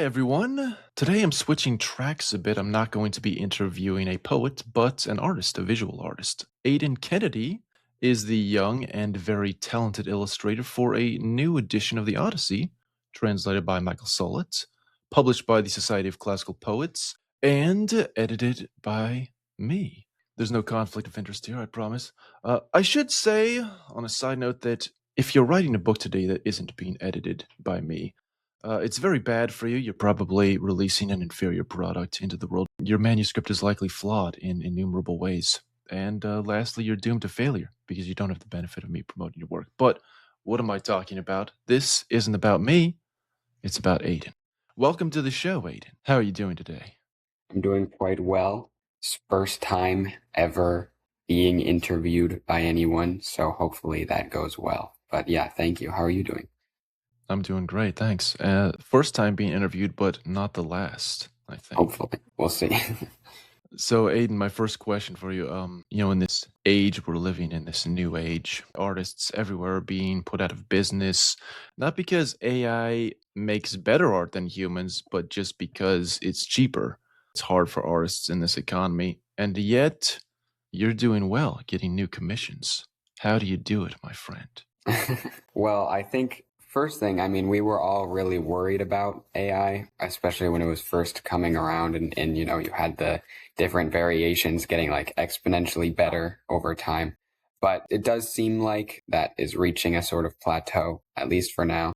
everyone. Today I'm switching tracks a bit. I'm not going to be interviewing a poet, but an artist, a visual artist. Aedan Kennedy is the young and very talented illustrator for a new edition of the Odyssey, translated by Michael Solot, published by the Society of Classical Poets, and edited by me. There's no conflict of interest here, I promise. I should say, on a side note, that if you're writing a book today that isn't being edited by me, it's very bad for you. You're probably releasing an inferior product into the world. Your manuscript is likely flawed in innumerable ways. And lastly, you're doomed to failure because you don't have the benefit of me promoting your work. But what am I talking about? This isn't about me. It's about Aiden. Welcome to the show, Aiden. How are you doing today? I'm doing quite well. It's first time ever being interviewed by anyone, so hopefully that goes well. But yeah, thank you. How are you doing? I'm doing great, thanks. First time being interviewed, but not the last, I think. Hopefully. We'll see. So, Aiden, my first question for you, in this age we're living in, this new age, artists everywhere are being put out of business, not because AI makes better art than humans, but just because it's cheaper. It's hard for artists in this economy, and yet you're doing well, getting new commissions. How do you do it, my friend? Well, I think first thing, we were all really worried about AI, especially when it was first coming around and you had the different variations getting like exponentially better over time. But it does seem like that is reaching a sort of plateau, at least for now.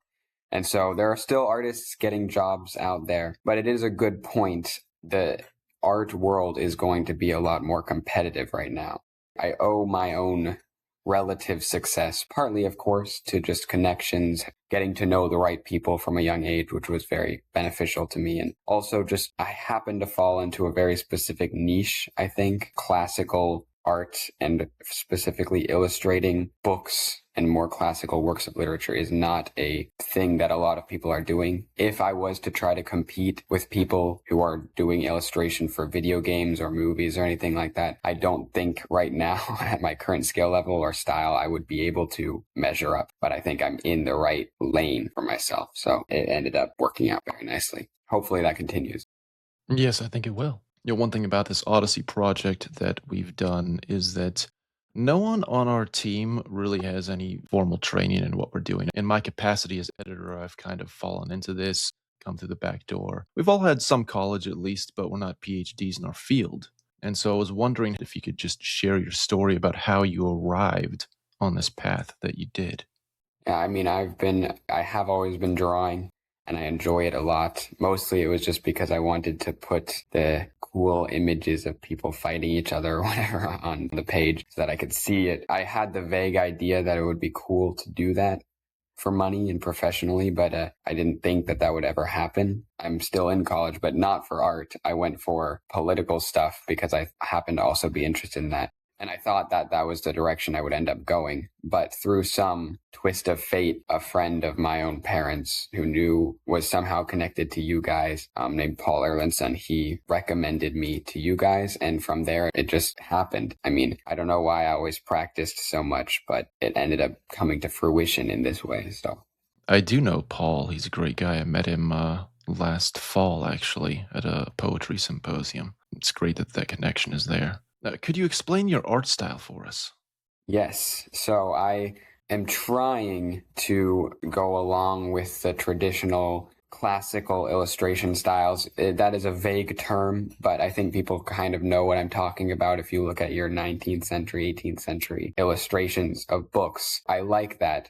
And so there are still artists getting jobs out there, but it is a good point. The art world is going to be a lot more competitive right now. I owe my own relative success, partly, of course, to just connections, getting to know the right people from a young age, which was very beneficial to me. And also just, I happen to fall into a very specific niche, I think, classical art and specifically illustrating books and more classical works of literature is not a thing that a lot of people are doing. If I was to try to compete with people who are doing illustration for video games or movies or anything like that, I don't think right now at my current skill level or style, I would be able to measure up. But I think I'm in the right lane for myself. So it ended up working out very nicely. Hopefully that continues. Yes, I think it will. One thing about this Odyssey project that we've done is that no one on our team really has any formal training in what we're doing. In my capacity as editor, I've kind of fallen into this, come through the back door. We've all had some college at least, but we're not PhDs in our field. And so I was wondering if you could just share your story about how you arrived on this path that you did. Yeah, I have always been drawing and I enjoy it a lot. Mostly it was just because I wanted to put the cool images of people fighting each other or whatever on the page so that I could see it. I had the vague idea that it would be cool to do that for money and professionally, but I didn't think that that would ever happen. I'm still in college, but not for art. I went for political stuff because I happen to also be interested in that. And I thought that that was the direction I would end up going. But through some twist of fate, a friend of my own parents who was somehow connected to you guys, named Paul Erlandson, he recommended me to you guys. And from there, it just happened. I don't know why I always practiced so much, but it ended up coming to fruition in this way. So I do know Paul. He's a great guy. I met him last fall, actually, at a poetry symposium. It's great that that connection is there. Could you explain your art style for us? yes. So I am trying to go along with the traditional classical illustration styles. That is a vague term, but I think people kind of know what I'm talking about if you look at your 19th century, 18th century illustrations of books. I like that.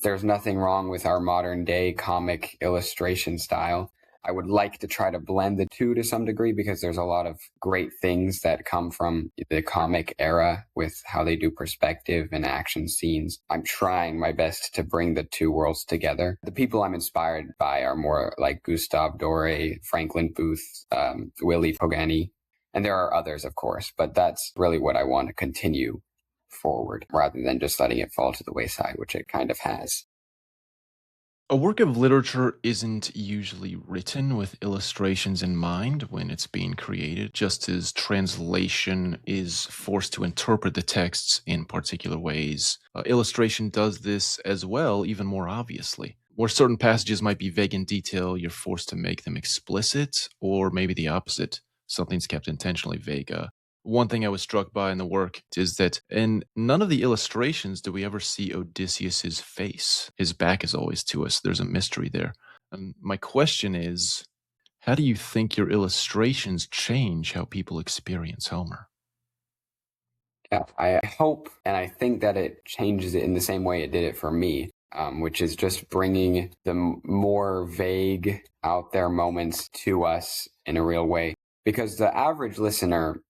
There's nothing wrong with our modern day comic illustration style. I would like to try to blend the two to some degree because there's a lot of great things that come from the comic era with how they do perspective and action scenes. I'm trying my best to bring the two worlds together. The people I'm inspired by are more like Gustave Doré, Franklin Booth, Willie Pogani, and there are others, of course, but that's really what I want to continue forward rather than just letting it fall to the wayside, which it kind of has. A work of literature isn't usually written with illustrations in mind when it's being created, just as translation is forced to interpret the texts in particular ways. Illustration does this as well, even more obviously. where certain passages might be vague in detail, you're forced to make them explicit, or maybe the opposite. Something's kept intentionally vague. One thing I was struck by in the work is that in none of the illustrations do we ever see Odysseus's face. His back is always to us. There's a mystery there. And my question is, how do you think your illustrations change how people experience Homer? Yeah, I hope and I think that it changes it in the same way it did it for me, which is just bringing the more vague, out there moments to us in a real way. Because the average listener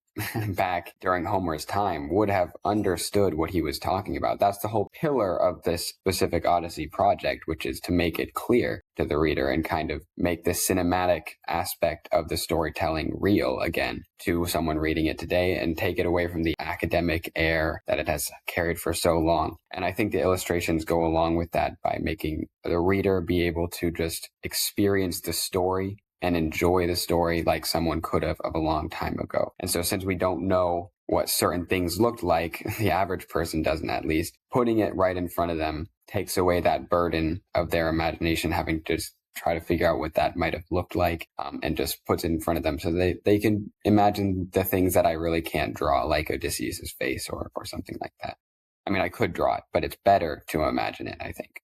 back during Homer's time would have understood what he was talking about. That's the whole pillar of this specific Odyssey project, which is to make it clear to the reader and kind of make the cinematic aspect of the storytelling real again to someone reading it today and take it away from the academic air that it has carried for so long. And I think the illustrations go along with that by making the reader be able to just experience the story and enjoy the story like someone could have of a long time ago. And so since we don't know what certain things looked like, the average person doesn't at least, putting it right in front of them takes away that burden of their imagination having to just try to figure out what that might have looked like, and just puts it in front of them so they can imagine the things that I really can't draw, like Odysseus's face or something like that. I mean, I could draw it, but it's better to imagine it, I think.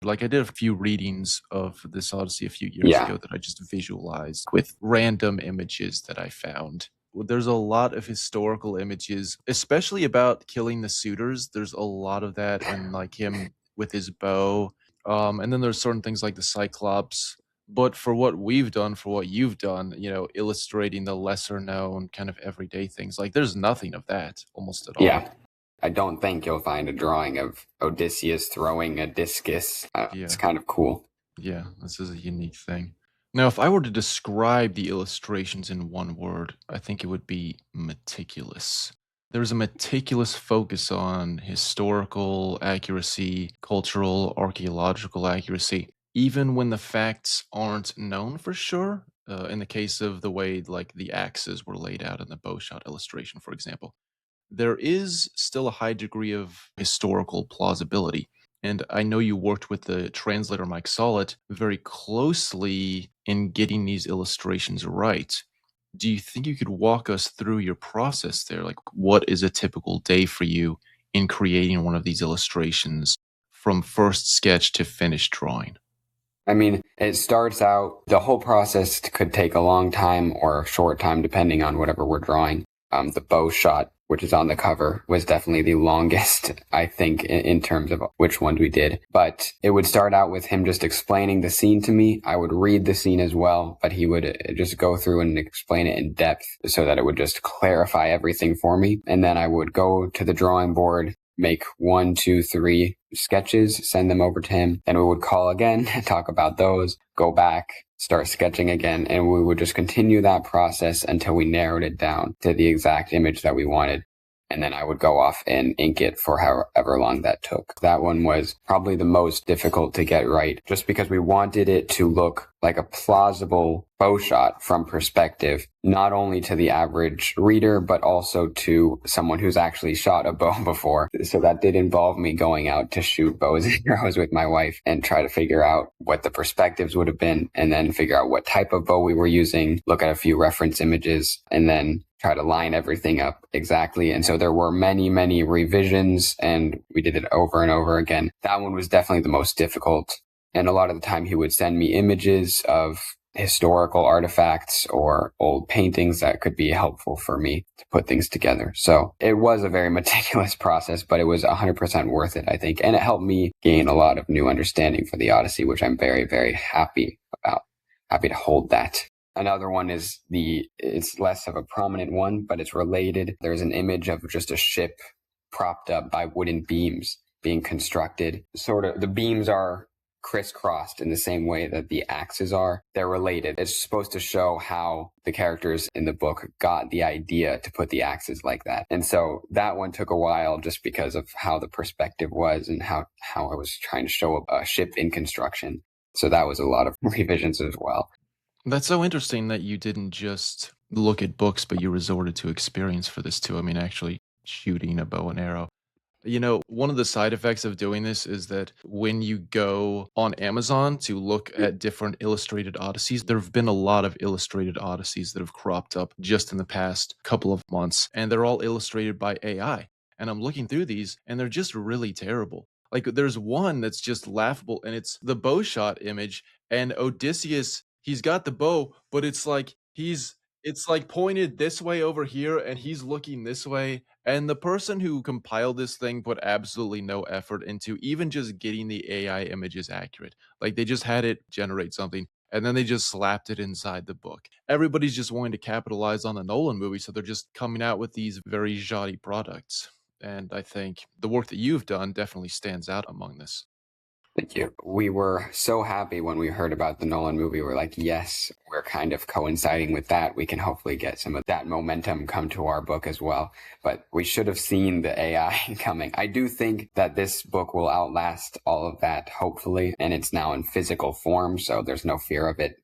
Like, I did a few readings of this Odyssey a few years Yeah. ago that I just visualized with random images that I found. There's a lot of historical images, especially about killing the suitors. There's a lot of that, and like him with his bow. And then there's certain things like the Cyclops. But for what we've done, for what you've done, illustrating the lesser known kind of everyday things, like there's nothing of that almost at all. Yeah. I don't think you'll find a drawing of Odysseus throwing a discus. It's Yeah. kind of cool. Yeah, this is a unique thing. Now, if I were to describe the illustrations in one word, I think it would be meticulous. There's a meticulous focus on historical accuracy, cultural, archaeological accuracy, even when the facts aren't known for sure. In the case of the way, like, the axes were laid out in the bow shot illustration, for example, there is still a high degree of historical plausibility. And I know you worked with the translator Mike Solot very closely in getting these illustrations right. Do you think you could walk us through your process there? Like, what is a typical day for you in creating one of these illustrations from first sketch to finished drawing? I mean, it starts out, the whole process could take a long time or a short time, depending on whatever we're drawing. The bow shot, which is on the cover, was definitely the longest, I think, in terms of which ones we did. But it would start out with him just explaining the scene to me. I would read the scene as well, but he would just go through and explain it in depth so that it would just clarify everything for me. And then I would go to the drawing board, make 1, 2, 3 sketches, send them over to him, and we would call again, talk about those, go back, start sketching again, and we would just continue that process until we narrowed it down to the exact image that we wanted. And then I would go off and ink it for however long that took. That one was probably the most difficult to get right, just because we wanted it to look like a plausible bow shot from perspective, not only to the average reader, but also to someone who's actually shot a bow before. So that did involve me going out to shoot bows and arrows with my wife and try to figure out what the perspectives would have been, and then figure out what type of bow we were using, look at a few reference images, and then try to line everything up exactly. And so there were many, many revisions, and we did it over and over again. That one was definitely the most difficult. And a lot of the time he would send me images of historical artifacts or old paintings that could be helpful for me to put things together. So it was a very meticulous process, but it was 100% worth it, I think. And it helped me gain a lot of new understanding for the Odyssey, which I'm very, very happy about. Happy to hold that. Another one is it's less of a prominent one, but it's related. There's an image of just a ship propped up by wooden beams being constructed. Sort of, the beams are crisscrossed in the same way that the axes are. They're related. It's supposed to show how the characters in the book got the idea to put the axes like that. And so that one took a while just because of how the perspective was and how I was trying to show a ship in construction. So that was a lot of revisions as well. That's so interesting that you didn't just look at books, but you resorted to experience for this too. I mean, actually shooting a bow and arrow. You know, one of the side effects of doing this is that when you go on Amazon to look at different illustrated Odysseys, there have been a lot of illustrated Odysseys that have cropped up just in the past couple of months, and they're all illustrated by AI. And I'm looking through these, and they're just really terrible. Like, there's one that's just laughable, and it's the bow shot image, and Odysseus, he's got the bow, but it's like pointed this way over here, and he's looking this way, and the person who compiled this thing put absolutely no effort into even just getting the AI images accurate. Like, they just had it generate something, and then they just slapped it inside the book. Everybody's just wanting to capitalize on the Nolan movie, so they're just coming out with these very shoddy products. And I think the work that you've done definitely stands out among this. Thank you. We were so happy when we heard about the Nolan movie. We're like, yes, we're kind of coinciding with that. We can hopefully get some of that momentum come to our book as well. But we should have seen the AI coming. I do think that this book will outlast all of that, hopefully. And it's now in physical form, so there's no fear of it,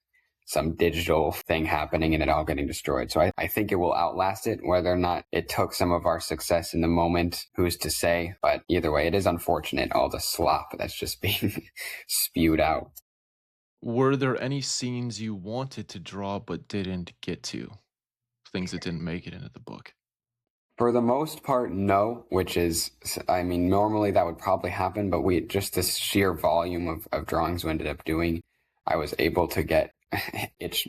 some digital thing happening and it all getting destroyed. So I think it will outlast it. Whether or not it took some of our success in the moment, who's to say? But either way, it is unfortunate, all the slop that's just being spewed out. Were there any scenes you wanted to draw but didn't get to? Things that didn't make it into the book? For the most part, no, which is, I mean, normally that would probably happen, but we just this sheer volume of drawings we ended up doing, I was able to get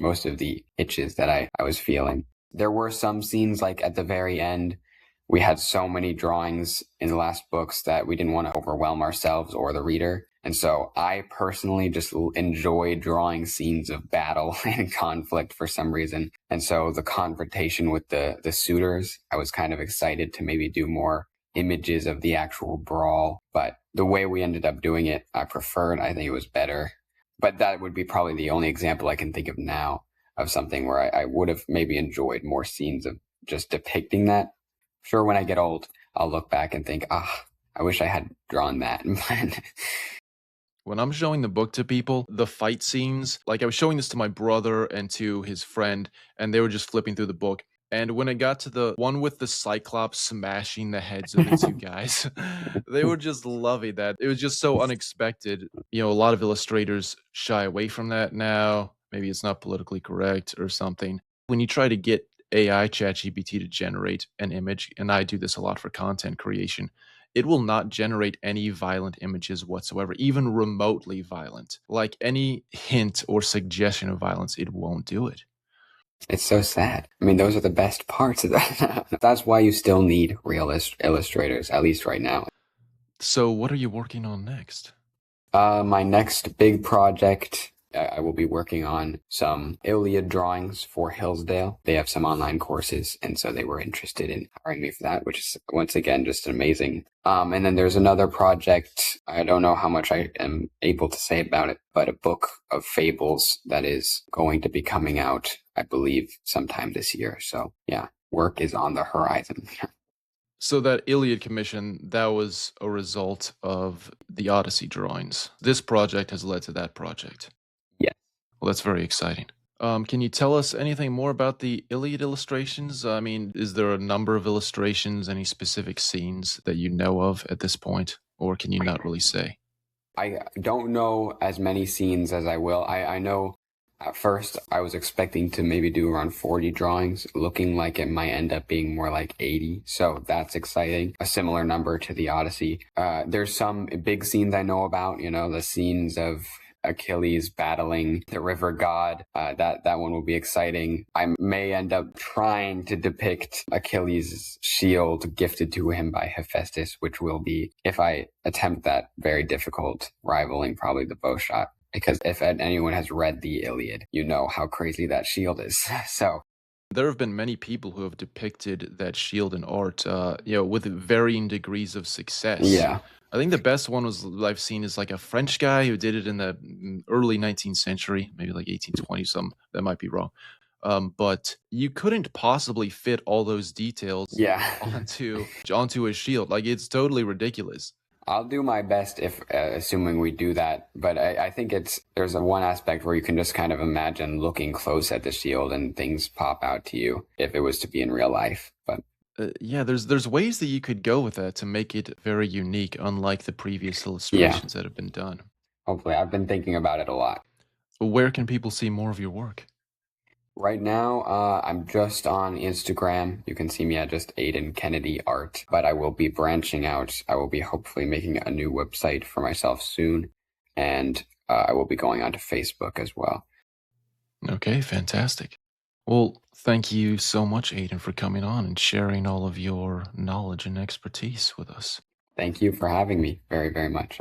most of the itches that I was feeling. There were some scenes like at the very end, we had so many drawings in the last books that we didn't want to overwhelm ourselves or the reader. And so I personally just enjoy drawing scenes of battle and conflict for some reason. And so the confrontation with the suitors, I was kind of excited to maybe do more images of the actual brawl. But the way we ended up doing it, I preferred. I think it was better. But that would be probably the only example I can think of now of something where I would have maybe enjoyed more scenes of just depicting that. Sure, when I get old, I'll look back and think, I wish I had drawn that. When I'm showing the book to people, the fight scenes, like I was showing this to my brother and to his friend, and they were just flipping through the book. And when it got to the one with the Cyclops smashing the heads of the two guys, they were just loving that. It was just so unexpected. You know, a lot of illustrators shy away from that now. Maybe it's not politically correct or something. When you try to get AI ChatGPT to generate an image, and I do this a lot for content creation, it will not generate any violent images whatsoever, even remotely violent. Like any hint or suggestion of violence, it won't do it. It's so sad. I mean, those are the best parts of that. That's why you still need real illustrators, at least right now. So, what are you working on next? My next big project, I will be working on some Iliad drawings for Hillsdale. They have some online courses, and so they were interested in hiring me for that, which is, once again, just amazing. And then there's another project. I don't know how much I am able to say about it, but a book of fables that is going to be coming out, I believe, sometime this year. So yeah, work is on the horizon. So that Iliad commission, that was a result of the Odyssey drawings. This project has led to that project. Yeah. Well, that's very exciting. Can you tell us anything more about the Iliad illustrations? I mean, is there a number of illustrations, any specific scenes that you know of at this point, or can you not really say? I don't know as many scenes as I will. I know at first I was expecting to maybe do around 40 drawings, looking like it might end up being more like 80. So that's exciting. A similar number to the Odyssey. There's some big scenes I know about, you know, the scenes of Achilles battling the river god. That one will be exciting. I may end up trying to depict Achilles' shield gifted to him by Hephaestus, which will be, if I attempt that, very difficult, rivaling probably the bow shot. Because if anyone has read the Iliad, you know how crazy that shield is. So there have been many people who have depicted that shield in art, you know, with varying degrees of success. yeah. I think the best one was I've seen is like a French guy who did it in the early 19th century, maybe like 1820 some. That might be wrong. But you couldn't possibly fit all those details Yeah. onto a shield. Like, it's totally ridiculous. I'll do my best if, assuming we do that. But I think there's one aspect where you can just kind of imagine looking close at the shield and things pop out to you if it was to be in real life. But Yeah, there's ways that you could go with that to make it very unique, unlike the previous Yeah, illustrations that have been done. hopefully. I've been thinking about it a lot. Where can people see more of your work? Right now, I'm just on Instagram. You can see me at just Aiden Kennedy Art, but I will be branching out. I will be hopefully making a new website for myself soon, and I will be going onto Facebook as well. Okay, fantastic. Well, thank you so much, Aiden, for coming on and sharing all of your knowledge and expertise with us. Thank you for having me very, very much.